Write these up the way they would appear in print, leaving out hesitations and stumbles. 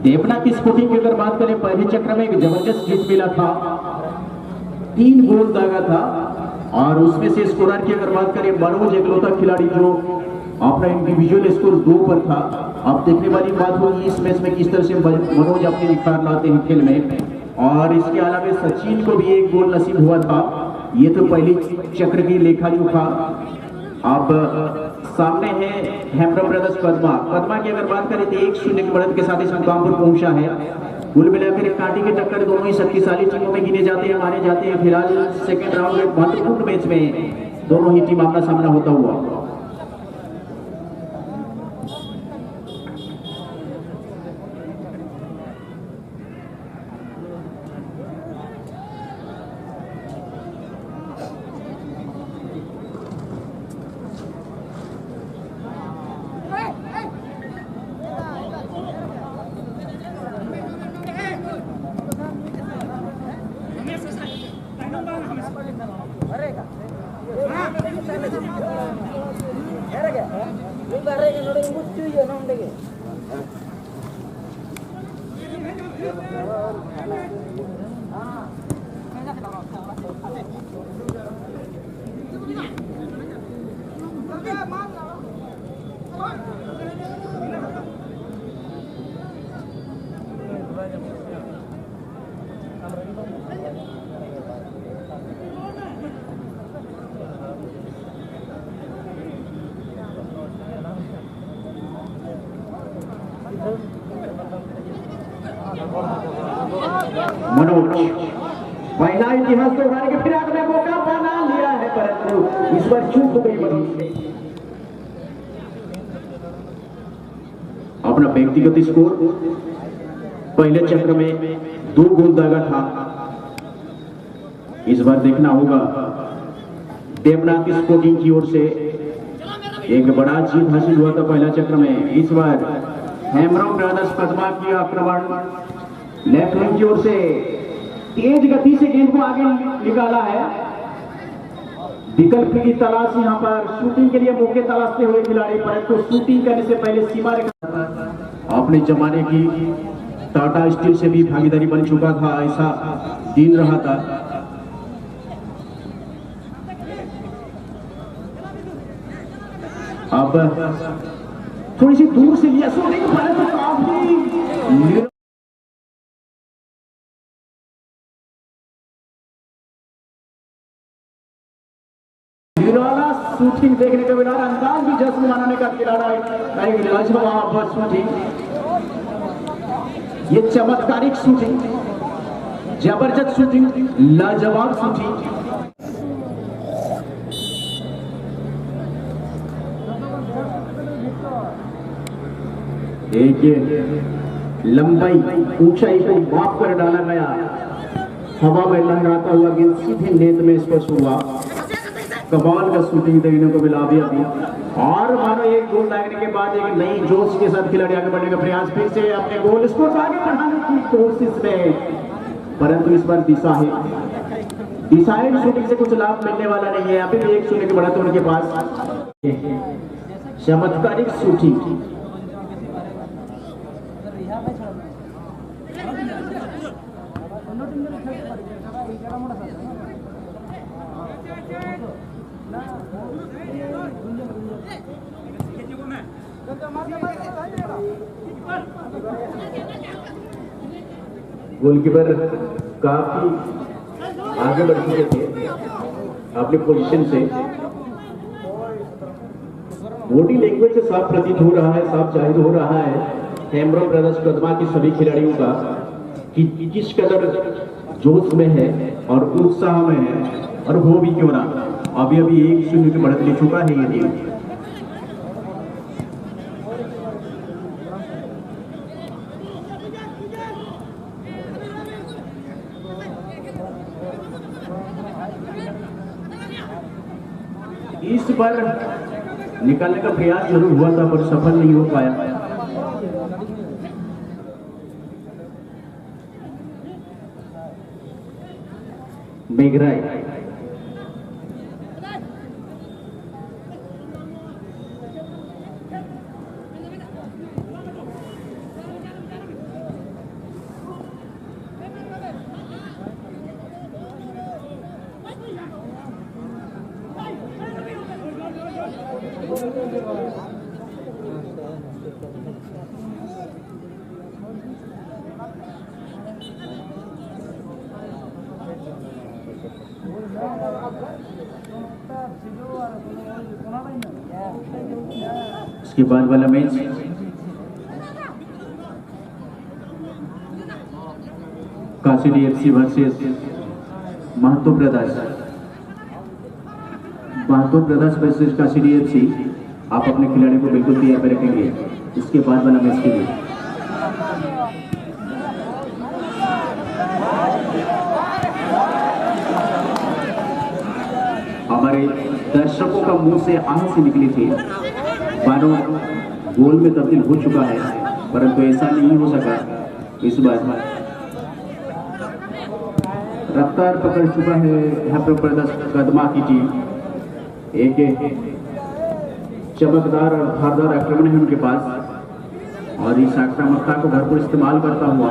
देवना की स्पोर्टिंग की अगर बात करें, पहले चक्र में एक जबरदस्त जीत मिला था, 3 गोल दागा था। और उसमें से स्कोरर की अगर बात करें, मनोज एकलौता खिलाड़ी जो अपना इंडिविजुअल स्कोर 2 पर था। अब देखने वाली बात होगी इस मैच में किस तरह से मनोज अपने निखार लाते हैं खेल में। और इसके अलावा सचिन को भी 1 गोल नसीब हुआ था। ये तो पहली चक्र की लेखा जोखा। अब सामने है हेम्ब्रम ब्रदर्स कदमा की अगर बात करें तो 1-0 की बढ़त के साथ इस मुकाम पर पहुंचा है। कुल मिलाकर कांटे की टक्कर दोनों ही शक्तिशाली टीमों में गिने जाते हैं, माने जाते हैं। फिलहाल सेकंड राउंड में महत्वपूर्ण मैच में दोनों ही टीम आमना सामना होता हुआ। मनोज पहला इतिहास दोहराने के फिराक में मौका बना लिया है, परंतु इस बार चूक गई मनोज। अपना व्यक्तिगत स्कोर पहले चक्र में 2 गोल दागा था। इस बार देखना होगा देवनाथ स्पोर्टिंग की ओर से एक बड़ा जीत हासिल हुआ था पहला चक्र में। इस बार हेम्ब्रम ब्रदर्स कदमा की आक्रमण लेफ्ट विंग की ओर से तेज गति से गेंद को आगे निकाला है। विकल्प की तलाश यहां पर शूटिंग के लिए मौके तलाशते हुए खिलाड़ी, परंतु शूटिंग करने से पहले सीमा रेखा अपने जमाने की टाटा स्टील से भी भागीदारी बन चुका था, ऐसा दिन रहा था। अब थोड़ी सी दूर से लिया शूटिंग, परंतु काफी शूटिंग देखने को मिला। अंदाज भी जश्न मनाने का खिलाड़ी लाजवाब शूटिंग, ये चमत्कारिक शूटिंग, जबरदस्त शूटिंग, लाजवाब शूटिंग। एक लंबाई ऊंचाई को माप कर डाला गया, हवा में लहराता हुआ गेंद सीधे नेट में स्पर्श हुआ। कमाल का शूटिंग देखने को मिला अभी। और मानो 1 गोल लगने के बाद एक नई जोश के साथ खिलाड़ी आगे बढ़ने का प्रयास, फिर से अपने गोल स्कोर आगे बढ़ाने की कोशिश में, परंतु इस बार दिशाएं शूटिंग से कुछ लाभ मिलने वाला नहीं है। अभी भी 1-0 की बढ़त उनके पास। चमत्कारिक शूटिंग, गोलकीपर काफी आगे बढ़ चुके थे अपनी पोजीशन से। बॉडी लैंग्वेज से साफ प्रतीत हो रहा है, साफ जाहिर हो रहा है हेम्ब्रम ब्रदर्स कदमा के सभी खिलाड़ियों का कि किस कदर जोश में है और उत्साह में है। और वो भी क्यों ना, अभी 1-0 की बढ़त ले चुका है ये टीम। इस बार निकालने का प्रयास जरूर हुआ था, पर सफल नहीं हो पाया। मेघराय इसके बाद वाला match Kashidi FC versus Mahato brothers. Mahato brothers versus Kashidi FC. आप अपने खिलाड़ी को बिल्कुल तैयार पे रखेंगे इसके बाद वाला मैच के लिए। हमारे दर्शकों का मुंह से आह से निकली थी, मानो गोल में तब्दील हो चुका है, परंतु ऐसा नहीं हो सका। इस बार रफ्तार पकड़ चुका है यहाँ पर प्रदर्शन कदमा की टीम। एक चमकदार और धारदार आक्रमण है उनके पास और इस आक्रामकता को भरपूर इस्तेमाल करता हुआ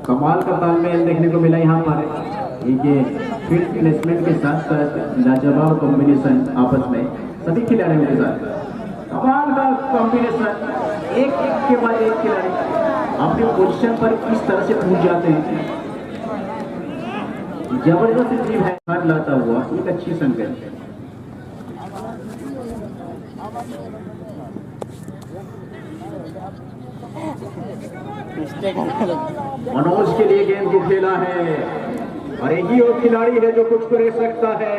कमाल का तालमेल देखने को मिला यहाँ पर। ये फील्ड प्लेसमेंट के साथ साथ लाजवाब कॉम्बिनेशन आपस में सभी खिलाड़ियों के साथ कमाल का कॉम्बिनेशन। एक के बाद एक खिलाड़ी अपने पोजीशन पर किस तरह से पहुंच जाते हैं। जबरदस्त टीम है हाथ लाता हुआ एक अच्छी संकेत है। मनोज के लिए गेंद को खेला है और एक ही और खिलाड़ी है जो कुछ कर सकता है।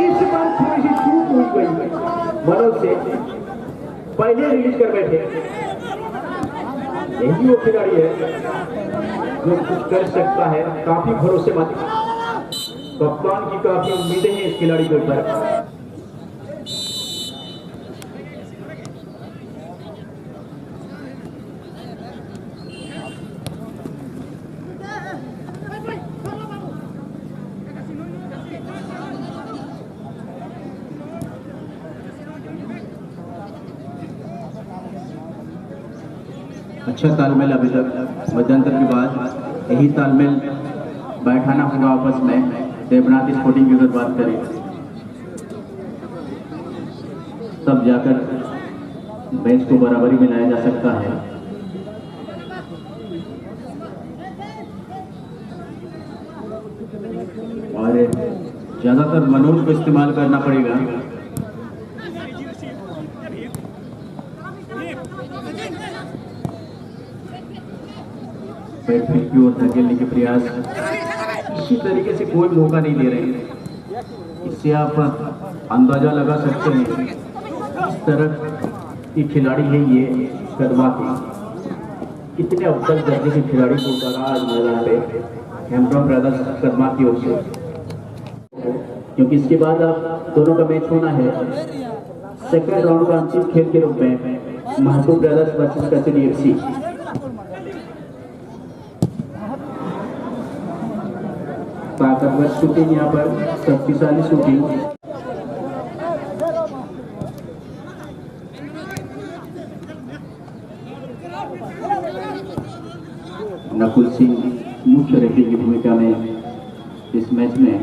इस बार थोड़ी सी चूक हुई गई मनोज से, पहले रिलीज कर बैठे। यही वो खिलाड़ी है जो कुछ कर सकता है। काफी भरोसेमंद, कप्तान की काफी उम्मीदें हैं इस खिलाड़ी के ऊपर। अच्छा तालमेल अभी तक मध्यांतर के बाद यही तालमेल बैठाना होगा आपस में। देवनाथ स्पोर्टिंग की अगर बात करें तब जाकर मैच को बराबरी में लाया जा सकता है। और ज्यादातर मनोज को इस्तेमाल करना पड़ेगा। बैटफील्ड की ओर धकेलने के प्रयास इसी तरीके से कोई मौका नहीं दे रहे। इससे आप अंदाजा लगा सकते हैं इस तरह की खिलाड़ी है ये कदमा की। कितने अव्वल दर्जे के खिलाड़ी को उतारा आज मैदान पे हेम्ब्रॉम ब्रदर्स कदमा की ओर से, क्योंकि इसके बाद आप दोनों का मैच होना है सेकंड राउंड का अंतिम खेल के रूप में Mahato brothers versus Kashidi FC. ताकतवर शूटिंग यहाँ पर, शक्तिशाली शूटिंग। नकुल सिंह मुख्य रेफरी की भूमिका में इस मैच में।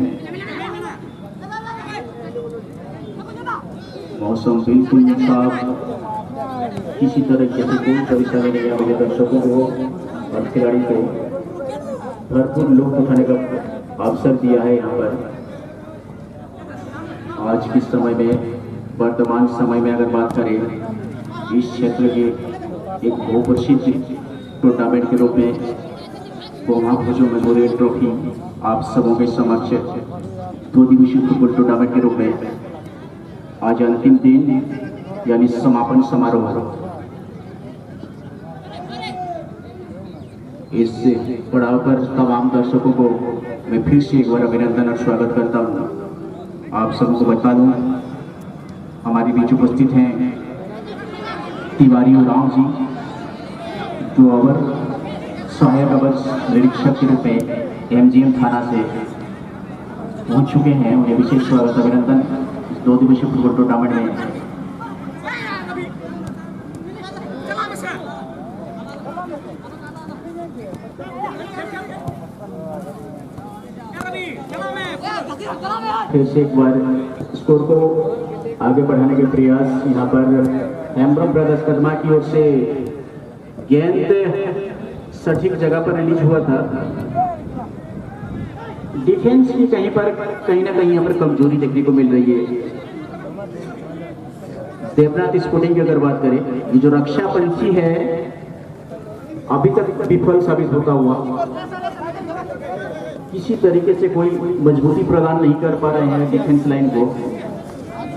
मौसम बिल्कुल साफ, किसी तरह की कोई परेशानी नहीं है। दर्शकों को और खिलाड़ी को भरपूर लुत्फ उठाने का अवसर दिया है यहाँ पर। आज के समय में, वर्तमान समय में अगर बात करें इस क्षेत्र के एक बहुप्रसिद्ध टूर्नामेंट के रूप में गोमा भोजो मेमोरियल ट्रॉफी आप सबों के समक्ष 2 दिवसीय फुटबॉल टूर्नामेंट के रूप में आज अंतिम दिन यानी समापन समारोह। इस पड़ाव पर तमाम दर्शकों को मैं फिर से एक बार अभिनंदन और स्वागत करता हूँ। आप सबको बता दूँ हमारे बीच उपस्थित हैं तिवारी उरांव जी, जो ओवर सहायक कवच निरीक्षक के रूप में एमजीएम थाना से पहुंच चुके हैं। उन्हें विशेष स्वागत अभिनंदन इस 2 दिवसीय फुटबॉल टूर्नामेंट में। फिर से एक बार स्कोर को आगे बढ़ाने के प्रयास यहाँ पर हेम्ब्रम ब्रदर्स कदमा की ओर से। गेंद सटीक जगह पर रिलीज हुआ था। डिफेंस की कहीं ना कहीं यहाँ पर कमजोरी देखने को मिल रही है। देवनाथ स्पोर्टिंग की अगर बात करें, ये जो रक्षा पंची है अभी तक विफल साबित होता हुआ, किसी तरीके से कोई मजबूती प्रदान नहीं कर पा रहे हैं डिफेंस लाइन को।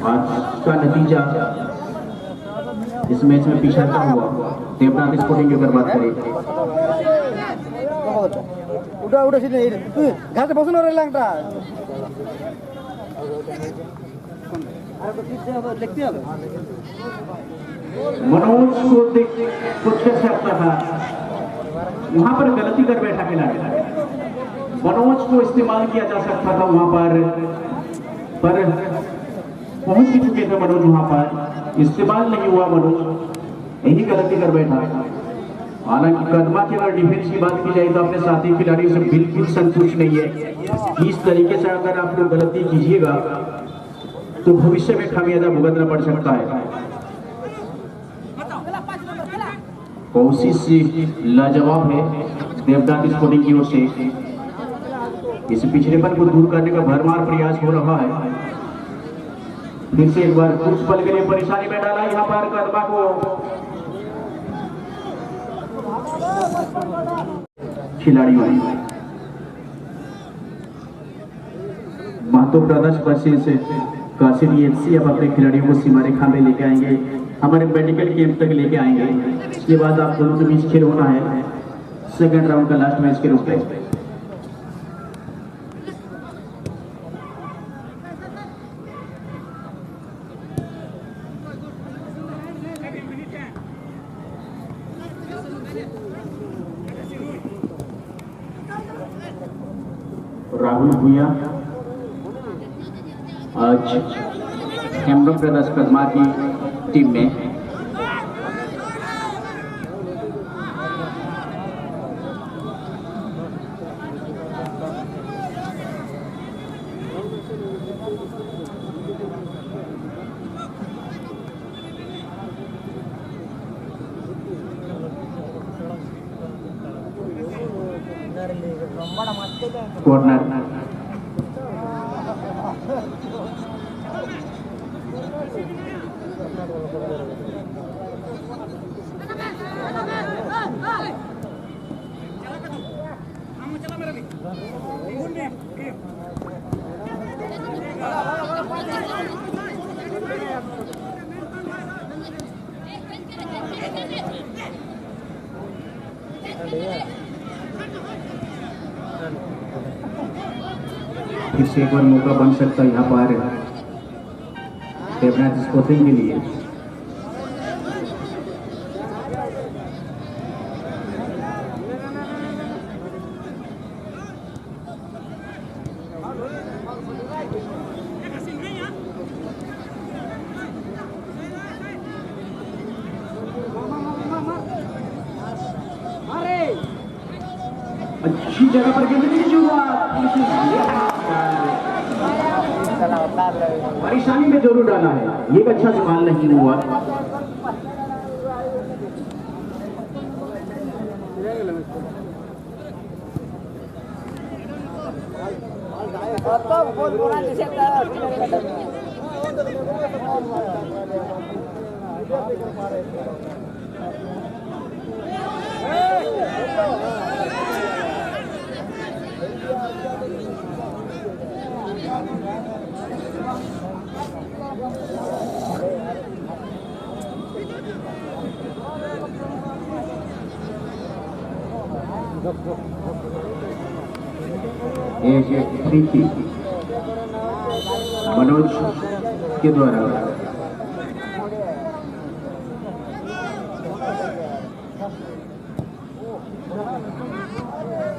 आज का नतीजा इस मैच में पीछा का हुआ। देवनाथ स्पोर्टिंग की अगर बात करें, मनोज को कुछ कर सकता था, वहां पर गलती कर बैठा खिलाड़ी। मनोज को इस्तेमाल किया जा सकता था वहां पर पहुंच भी चुके थे मनोज, वहां पर इस्तेमाल नहीं हुआ मनोज, यही गलती कर बैठा। हालांकि कदमा की अगर डिफेंस की बात की जाए तो अपने साथी खिलाड़ियों से बिल्कुल संतुष्ट नहीं है। इस तरीके से अगर आप लोग गलती कीजिएगा तो भविष्य में खामियाजा भुगतना पड़ सकता है। कोशिश लाजवाब है देवनाथ स्पोर्टिंग की ओर से। इस पिछड़ेपन को दूर करने का भरमार प्रयास हो रहा है। फिर से एक बार कुछ पल के लिए परेशानी में डाला यहाँ पर कदमा को खिलाड़ियों ने। Mahto brothers versus Kasini FC अब अपने खिलाड़ियों को सीमा रेखा में लेके आएंगे, हमारे मेडिकल कैंप तक लेके आएंगे। इसके बाद आप दोनों के बीच खेल होना है सेकंड राउंड का लास्ट मैच के रूप में। राहुल भूया आज हेम्ब्रम ब्रदर्स कदमा की टीम में। कॉर्नर फिर से एक बार मौका बन सकता है यहाँ पर देवनाथ स्पोर्टिंग के लिए। अच्छी जगह पर परेशानी में जरूर डाला है, ये एक अच्छा सवाल नहीं हुआ। मनोज के द्वारा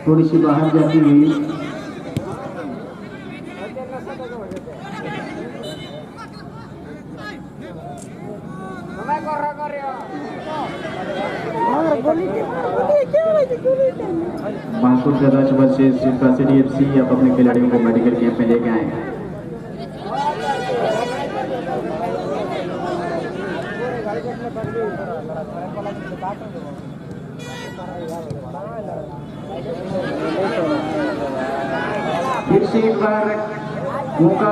थोड़ी सी बाहर जाती हुई। मानपुर दराज वर्सेस कासिडी एफसी आप अपने खिलाड़ियों को मेडिकल कैंप में लेके आए। फिर से एक बार मौका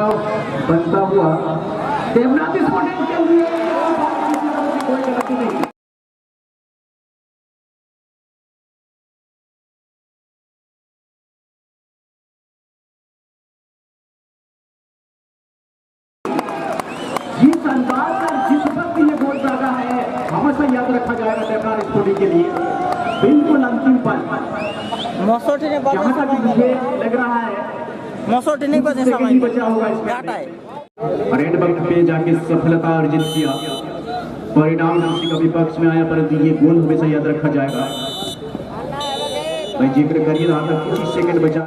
बनता हुआ देवनाथ स्पोर्टिंग के लिए कोई गलती नहीं। जिस अंदाज पर जिस वक्त ये गोल दागा है हमेशा याद रखा जाएगा देवनाथ स्पोर्टिंग के लिए। बिल्कुल अंतिम पल जहाँ तक मुझे लग रहा है बचा होगा इसमें। रेड वक्त पे जाके सफलता अर्जित किया, परिणाम किसी का विपक्ष में आया, परंतु ये गोल हमेशा याद रखा जाएगा। मैं जिक्र कर ही रहा था, कुछ ही सेकंड बचा।